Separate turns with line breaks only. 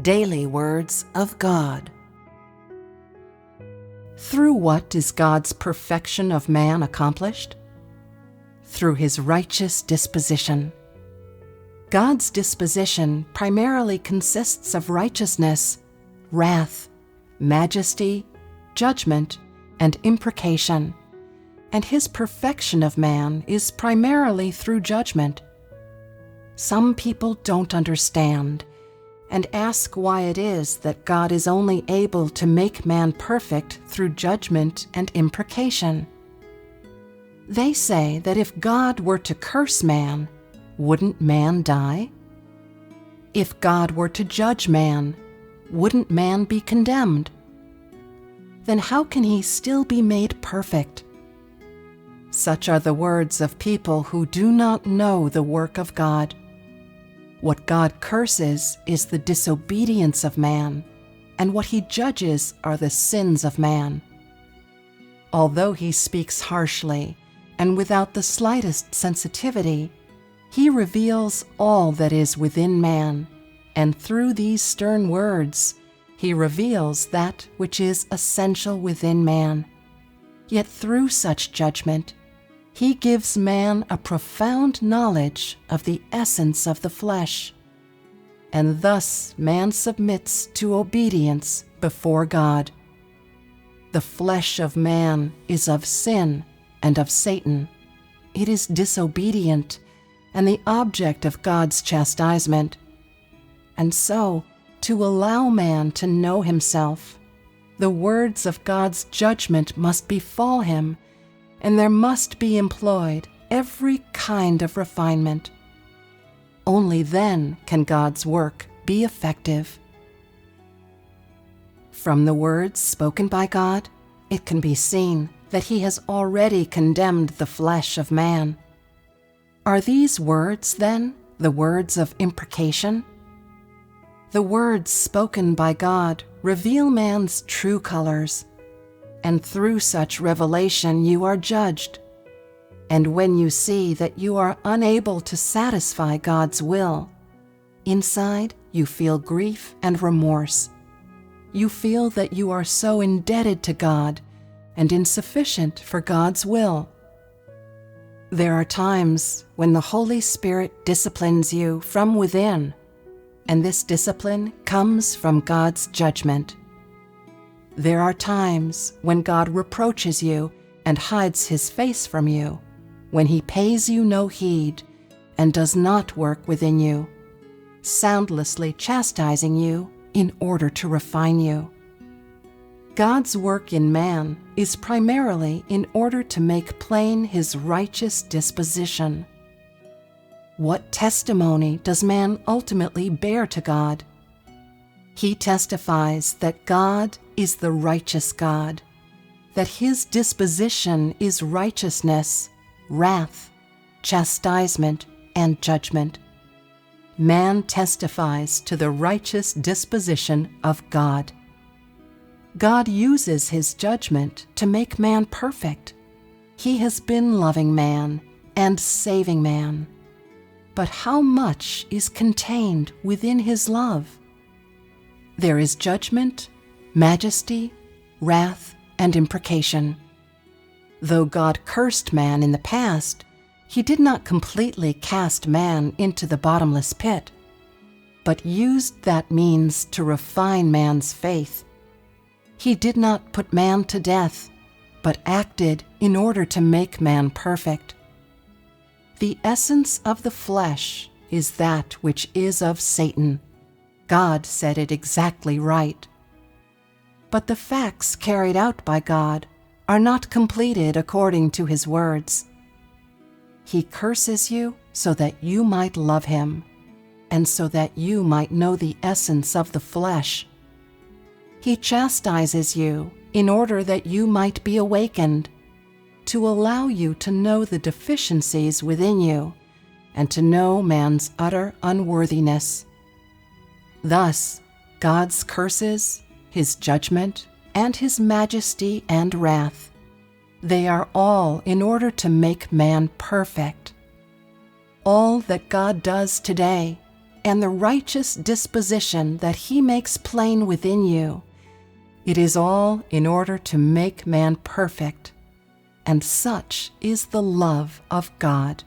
Daily Words of God. Through what is God's perfection of man accomplished? Through his righteous disposition. God's disposition primarily consists of righteousness, wrath, majesty, judgment, and imprecation, and his perfection of man is primarily through judgment. Some people don't understand and ask why it is that God is only able to make man perfect through judgment and imprecation. They say that if God were to curse man, wouldn't man die? If God were to judge man, wouldn't man be condemned? Then how can he still be made perfect? Such are the words of people who do not know the work of God. What God curses is the disobedience of man, and what he judges are the sins of man. Although he speaks harshly and without the slightest sensitivity, he reveals all that is within man, and through these stern words, he reveals that which is essential within man. Yet through such judgment, he gives man a profound knowledge of the essence of the flesh, and thus man submits to obedience before God. The flesh of man is of sin and of Satan. It is disobedient and the object of God's chastisement. And so, to allow man to know himself, the words of God's judgment must befall him, and there must be employed every kind of refinement. Only then can God's work be effective. From the words spoken by God, it can be seen that he has already condemned the flesh of man. Are these words, then, the words of imprecation? The words spoken by God reveal man's true colors, and through such revelation you are judged. And when you see that you are unable to satisfy God's will, inside you feel grief and remorse. You feel that you are so indebted to God and insufficient for God's will. There are times when the Holy Spirit disciplines you from within, and this discipline comes from God's judgment. There are times when God reproaches you and hides his face from you, when he pays you no heed and does not work within you, soundlessly chastising you in order to refine you. God's work in man is primarily in order to make plain his righteous disposition. What testimony does man ultimately bear to God? He testifies that God is the righteous God, that his disposition is righteousness, wrath, chastisement, and judgment. Man testifies to the righteous disposition of God. God uses his judgment to make man perfect. He has been loving man and saving man. But how much is contained within his love? There is judgment, majesty, wrath, and imprecation. Though God cursed man in the past, he did not completely cast man into the bottomless pit, but used that means to refine man's faith. He did not put man to death, but acted in order to make man perfect. The essence of the flesh is that which is of Satan. God said it exactly right. But the facts carried out by God are not completed according to his words. He curses you so that you might love him, and so that you might know the essence of the flesh. He chastises you in order that you might be awakened, to allow you to know the deficiencies within you, and to know man's utter unworthiness. Thus, God's curses, his judgment, and his majesty and wrath, they are all in order to make man perfect. All that God does today, and the righteous disposition that He makes plain within you, it is all in order to make man perfect, and such is the love of God.